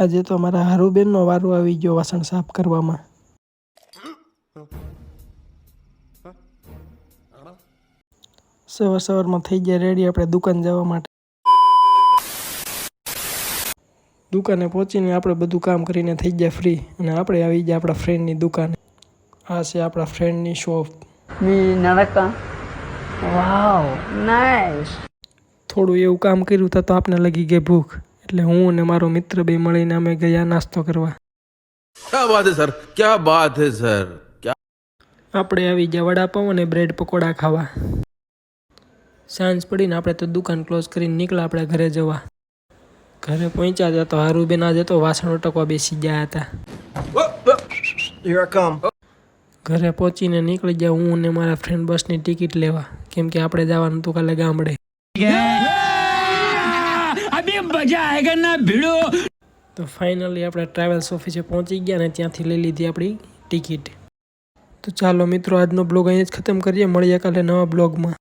આજે તો અમારા હારુબેનનો વારો આવી ગયો વાસણ સાફ કરવામાં. સવારમાં થઈ ગયા રેડી આપણે દુકાન જવા માટે. દુકાને પહોંચીને આપણે બધું કામ કરીને થઈ ગયા ફ્રી અને આપણે આવી ગયા આપણા ફ્રેન્ડની દુકાને. આ છે આપણા ફ્રેન્ડની શોપ. વાવ નાઈસ. થોડું એવું કામ કર્યું તો આપણે લગી ગઈ ભૂખ, એટલે હું અને મારો મિત્ર બે મળીને અમે ગયા નાસ્તો કરવા. क्या बात है सर, क्या बात है सर. આપણે આવી ગયા વડાપાઉં અને બ્રેડ પકોડા ખાવા. સાંજ પડીને આપણે તો દુકાન ક્લોઝ કરીને નીકળ્યા આપણે ઘરે જવા. ઘરે પહોંચ્યા હતા તો હારુબેન આજે તો વાસણ ઉટકવા બેસી ગયા હતા. ઘરે પહોંચીને નીકળી ગયા હું અને મારા ફ્રેન્ડ બસની ટિકિટ લેવા, કેમ કે આપણે જવાનું હતું કાલે ગામડે. તો ફાઇનલી આપણે ટ્રાવેલ્સ ઓફિસે પહોંચી ગયા અને ત્યાંથી લઈ લીધી આપણી ટિકિટ. તો ચાલો મિત્રો, આજનો બ્લોગ અહીં જ ખતમ કરીએ. મળીએ કાલે નવા બ્લોગમાં.